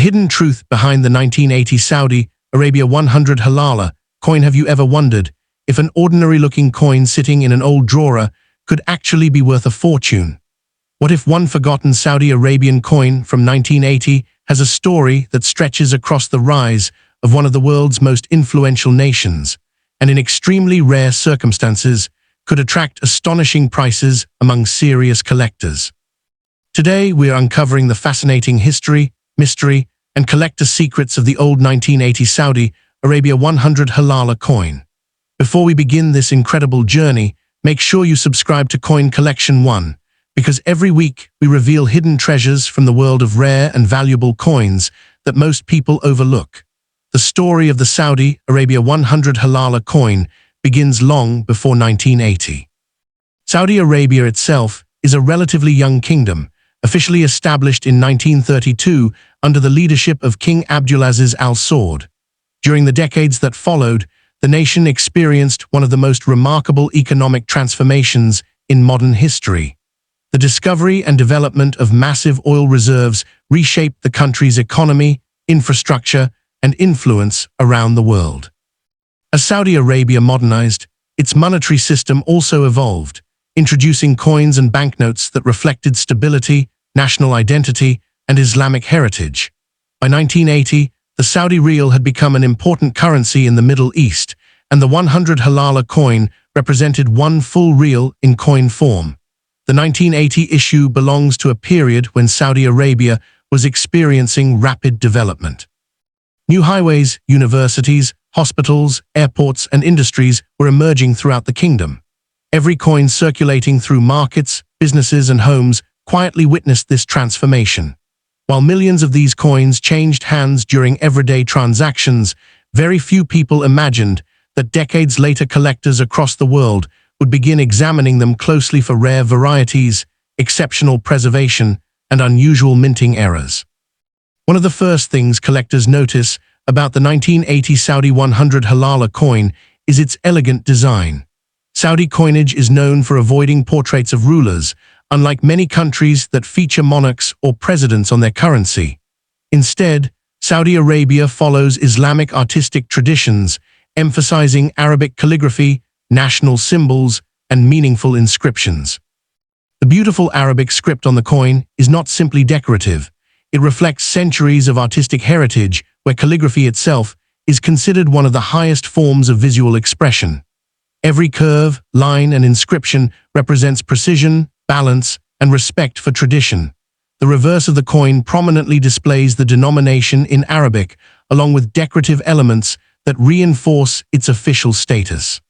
hidden truth behind the 1980 Saudi Arabia 100 Halala coin. Have you ever wondered if an ordinary-looking coin sitting in an old drawer could actually be worth a fortune? What if one forgotten Saudi Arabian coin from 1980 has a story that stretches across the rise of one of the world's most influential nations, and in extremely rare circumstances could attract astonishing prices among serious collectors? Today, we are uncovering the fascinating history, mystery, and collector secrets of the old 1980 Saudi Arabia 100 Halala coin. Before we begin this incredible journey, make sure you subscribe to Coin Collection 1, because every week we reveal hidden treasures from the world of rare and valuable coins that most people overlook. The story of the Saudi Arabia 100 Halala coin begins long before 1980. Saudi Arabia itself is a relatively young kingdom, officially established in 1932 under the leadership of King Abdulaziz Al Saud. During the decades that followed, the nation experienced one of the most remarkable economic transformations in modern history. The discovery and development of massive oil reserves reshaped the country's economy, infrastructure, and influence around the world. As Saudi Arabia modernized, its monetary system also evolved, introducing coins and banknotes that reflected stability, national identity, and Islamic heritage. By 1980, the Saudi Riyal had become an important currency in the Middle East, and the 100 Halala coin represented one full Riyal in coin form. The 1980 issue belongs to a period when Saudi Arabia was experiencing rapid development. New highways, universities, hospitals, airports, and industries were emerging throughout the kingdom. Every coin circulating through markets, businesses, and homes quietly witnessed this transformation. While millions of these coins changed hands during everyday transactions, very few people imagined that decades later collectors across the world would begin examining them closely for rare varieties, exceptional preservation, and unusual minting errors. One of the first things collectors notice about the 1980 Saudi 100 Halala coin is its elegant design. Saudi coinage is known for avoiding portraits of rulers, unlike many countries that feature monarchs or presidents on their currency. Instead, Saudi Arabia follows Islamic artistic traditions, emphasizing Arabic calligraphy, national symbols, and meaningful inscriptions. The beautiful Arabic script on the coin is not simply decorative. It reflects centuries of artistic heritage where calligraphy itself is considered one of the highest forms of visual expression. Every curve, line, and inscription represents precision, balance, and respect for tradition. The reverse of the coin prominently displays the denomination in Arabic, along with decorative elements that reinforce its official status.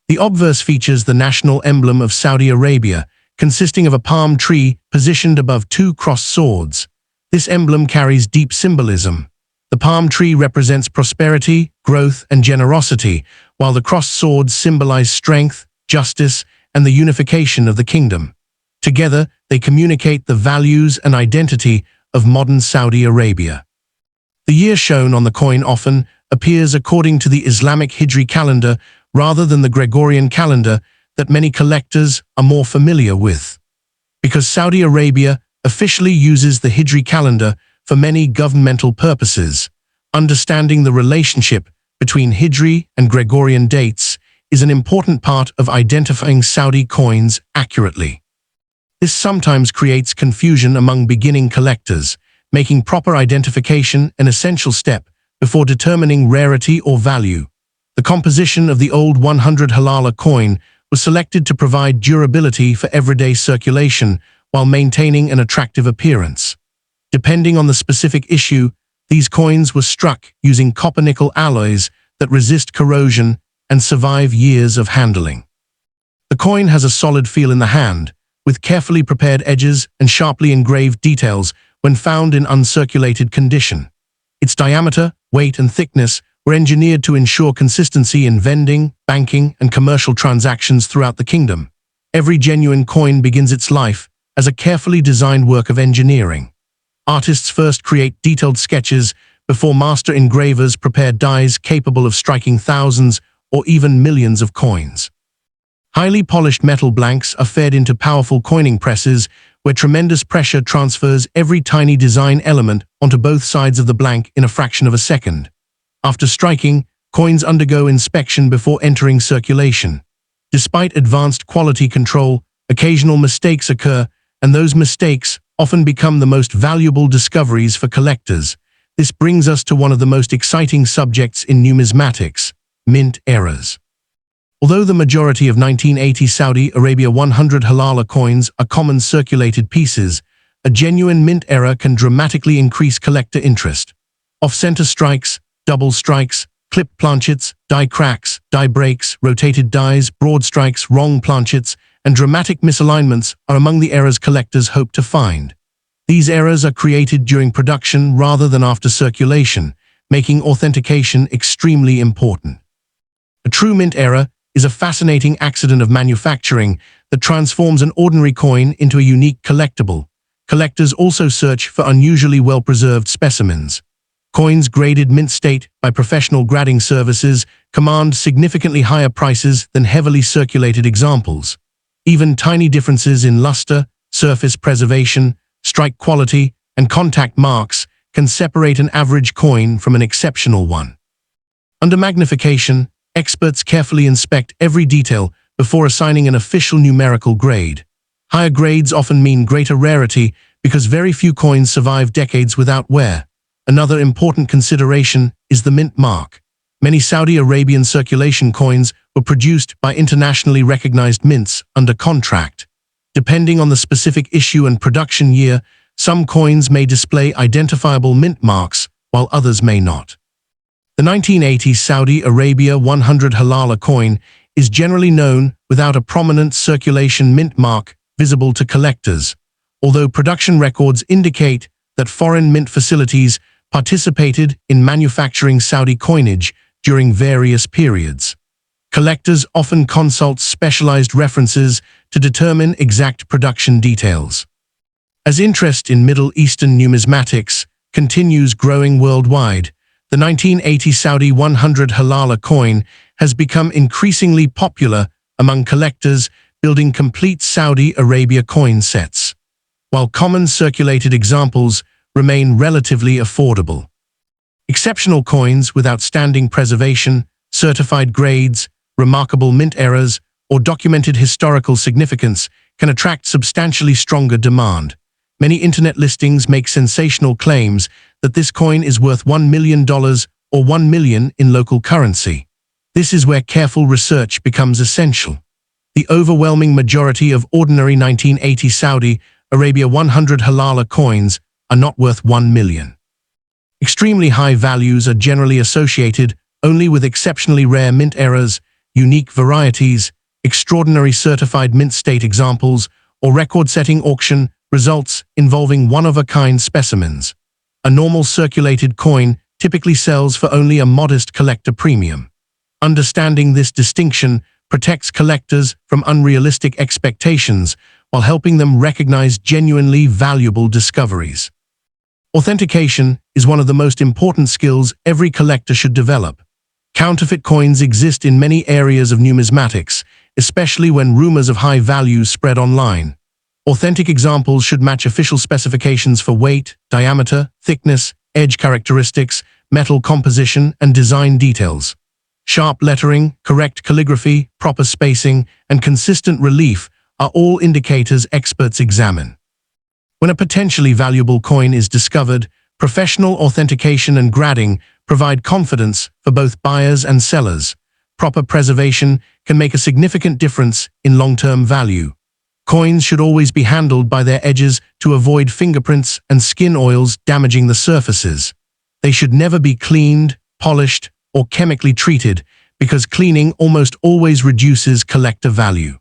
The obverse features the national emblem of Saudi Arabia, consisting of a palm tree positioned above two crossed swords. This emblem carries deep symbolism. The palm tree represents prosperity, growth, and generosity, while the crossed swords symbolize strength, justice, and the unification of the kingdom. Together, they communicate the values and identity of modern Saudi Arabia. The year shown on the coin often appears according to the Islamic Hijri calendar rather than the Gregorian calendar that many collectors are more familiar with. Because Saudi Arabia officially uses the Hijri calendar for many governmental purposes, understanding the relationship between Hijri and Gregorian dates is an important part of identifying Saudi coins accurately. This sometimes creates confusion among beginning collectors, making proper identification an essential step before determining rarity or value. The composition of the old 100 Halala coin was selected to provide durability for everyday circulation while maintaining an attractive appearance. Depending on the specific issue, these coins were struck using copper-nickel alloys that resist corrosion and survive years of handling. The coin has a solid feel in the hand, with carefully prepared edges and sharply engraved details when found in uncirculated condition. Its diameter, weight, and thickness were engineered to ensure consistency in vending, banking, and commercial transactions throughout the kingdom. Every genuine coin begins its life as a carefully designed work of engineering. Artists first create detailed sketches before master engravers prepare dies capable of striking thousands or even millions of coins. Highly polished metal blanks are fed into powerful coining presses where tremendous pressure transfers every tiny design element onto both sides of the blank in a fraction of a second. After striking, coins undergo inspection before entering circulation. Despite advanced quality control, occasional mistakes occur, and those mistakes often become the most valuable discoveries for collectors. This brings us to one of the most exciting subjects in numismatics: mint errors. Although the majority of 1980 Saudi Arabia 100 Halala coins are common circulated pieces, a genuine mint error can dramatically increase collector interest. Off-center strikes, double strikes, clip planchets, die cracks, die breaks, rotated dies, broad strikes, wrong planchets, and dramatic misalignments are among the errors collectors hope to find. These errors are created during production rather than after circulation, making authentication extremely important. A true mint error is a fascinating accident of manufacturing that transforms an ordinary coin into a unique collectible. Collectors also search for unusually well-preserved specimens. Coins graded mint state by professional grading services command significantly higher prices than heavily circulated examples. Even tiny differences in luster, surface preservation, strike quality, and contact marks can separate an average coin from an exceptional one. Under magnification, experts carefully inspect every detail before assigning an official numerical grade. Higher grades often mean greater rarity because very few coins survive decades without wear. Another important consideration is the mint mark. Many Saudi Arabian circulation coins were produced by internationally recognized mints under contract. Depending on the specific issue and production year, some coins may display identifiable mint marks, while others may not. The 1980 Saudi Arabia 100 Halala coin is generally known without a prominent circulation mint mark visible to collectors, although production records indicate that foreign mint facilities participated in manufacturing Saudi coinage during various periods. Collectors often consult specialized references to determine exact production details. As interest in Middle Eastern numismatics continues growing worldwide, the 1980 Saudi 100 Halala coin has become increasingly popular among collectors building complete Saudi Arabia coin sets, while common circulated examples remain relatively affordable. Exceptional coins with outstanding preservation, certified grades, remarkable mint errors, or documented historical significance can attract substantially stronger demand. Many internet listings make sensational claims that this coin is worth $1 million or $1 million in local currency. This is where careful research becomes essential. The overwhelming majority of ordinary 1980 Saudi Arabia 100 Halala coins are not worth $1 million. Extremely high values are generally associated only with exceptionally rare mint errors, unique varieties, extraordinary certified mint state examples, or record-setting auction results involving one-of-a-kind specimens. A normal circulated coin typically sells for only a modest collector premium. Understanding this distinction protects collectors from unrealistic expectations while helping them recognize genuinely valuable discoveries. Authentication is one of the most important skills every collector should develop. Counterfeit coins exist in many areas of numismatics, especially when rumors of high values spread online. Authentic examples should match official specifications for weight, diameter, thickness, edge characteristics, metal composition, and design details. Sharp lettering, correct calligraphy, proper spacing, and consistent relief are all indicators experts examine. When a potentially valuable coin is discovered, professional authentication and grading provide confidence for both buyers and sellers. Proper preservation can make a significant difference in long-term value. Coins should always be handled by their edges to avoid fingerprints and skin oils damaging the surfaces. They should never be cleaned, polished, or chemically treated because cleaning almost always reduces collector value.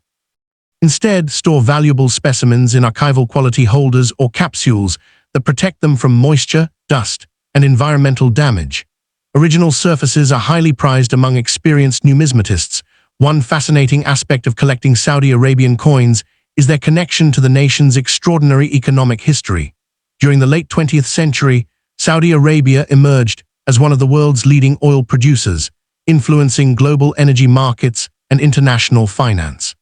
Instead, store valuable specimens in archival quality holders or capsules that protect them from moisture, dust, and environmental damage. Original surfaces are highly prized among experienced numismatists. One fascinating aspect of collecting Saudi Arabian coins is their connection to the nation's extraordinary economic history. During the late 20th century, Saudi Arabia emerged as one of the world's leading oil producers, influencing global energy markets and international finance.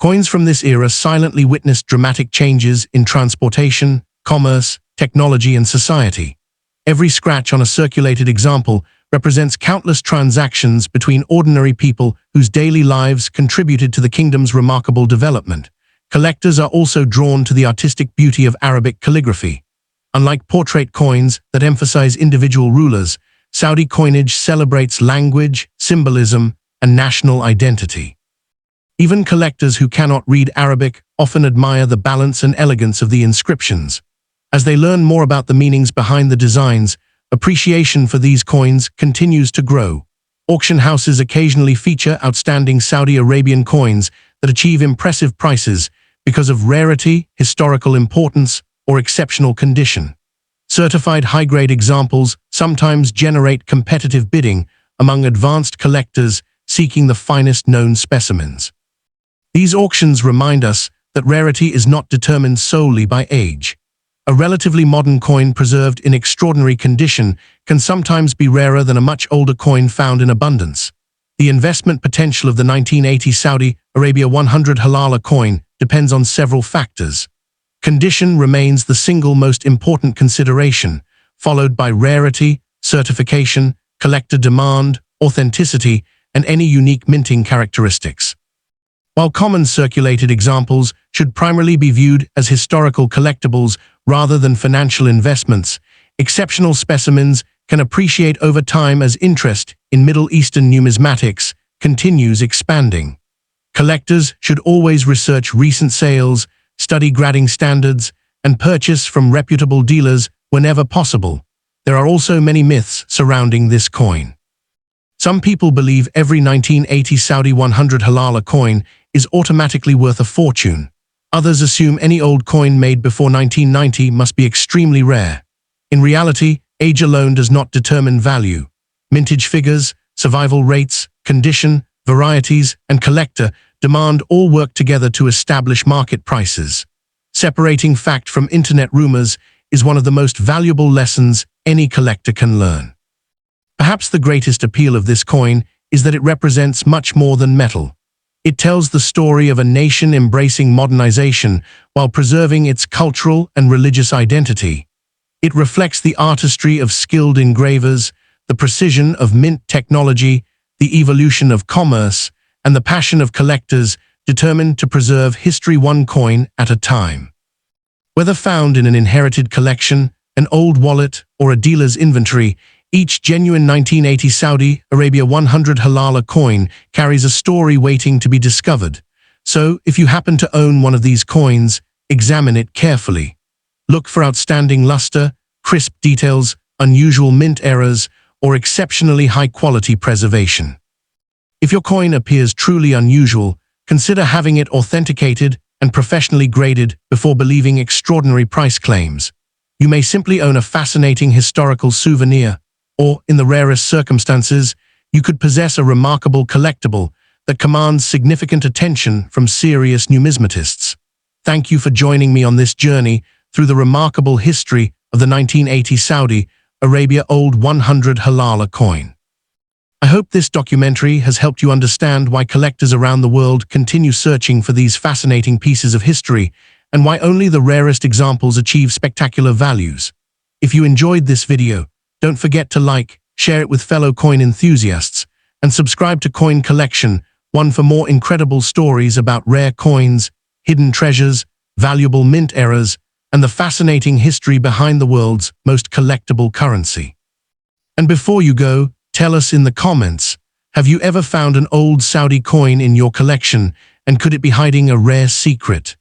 Coins from this era silently witnessed dramatic changes in transportation, commerce, technology, and society. Every scratch on a circulated example represents countless transactions between ordinary people whose daily lives contributed to the kingdom's remarkable development. Collectors are also drawn to the artistic beauty of Arabic calligraphy. Unlike portrait coins that emphasize individual rulers, Saudi coinage celebrates language, symbolism, and national identity. Even collectors who cannot read Arabic often admire the balance and elegance of the inscriptions. As they learn more about the meanings behind the designs, appreciation for these coins continues to grow. Auction houses occasionally feature outstanding Saudi Arabian coins that achieve impressive prices because of rarity, historical importance, or exceptional condition. Certified high-grade examples sometimes generate competitive bidding among advanced collectors seeking the finest known specimens. These auctions remind us that rarity is not determined solely by age. A relatively modern coin preserved in extraordinary condition can sometimes be rarer than a much older coin found in abundance. The investment potential of the 1980 Saudi Arabia 100 Halala coin depends on several factors. Condition remains the single most important consideration, followed by rarity, certification, collector demand, authenticity, and any unique minting characteristics. While common circulated examples should primarily be viewed as historical collectibles rather than financial investments, exceptional specimens can appreciate over time as interest in Middle Eastern numismatics continues expanding. Collectors should always research recent sales, study grading standards, and purchase from reputable dealers whenever possible. There are also many myths surrounding this coin. Some people believe every 1980 Saudi 100 Halala coin is automatically worth a fortune. Others assume any old coin made before 1990 must be extremely rare. In reality, age alone does not determine value. Mintage figures, survival rates, condition, varieties, and collector demand all work together to establish market prices. Separating fact from internet rumors is one of the most valuable lessons any collector can learn. Perhaps the greatest appeal of this coin is that it represents much more than metal. It tells the story of a nation embracing modernization while preserving its cultural and religious identity. It reflects the artistry of skilled engravers, the precision of mint technology, the evolution of commerce, and the passion of collectors determined to preserve history one coin at a time. Whether found in an inherited collection, an old wallet, or a dealer's inventory, each genuine 1980 Saudi Arabia 100 Halala coin carries a story waiting to be discovered. So, if you happen to own one of these coins, examine it carefully. Look for outstanding luster, crisp details, unusual mint errors, or exceptionally high-quality preservation. If your coin appears truly unusual, consider having it authenticated and professionally graded before believing extraordinary price claims. You may simply own a fascinating historical souvenir, or, in the rarest circumstances, you could possess a remarkable collectible that commands significant attention from serious numismatists. Thank you for joining me on this journey through the remarkable history of the 1980 Saudi Arabia Old 100 Halala coin. I hope this documentary has helped you understand why collectors around the world continue searching for these fascinating pieces of history and why only the rarest examples achieve spectacular values. If you enjoyed this video, don't forget to like, share it with fellow coin enthusiasts, and subscribe to Coin Collection, one for more incredible stories about rare coins, hidden treasures, valuable mint errors, and the fascinating history behind the world's most collectible currency. And before you go, tell us in the comments, have you ever found an old Saudi coin in your collection, and could it be hiding a rare secret?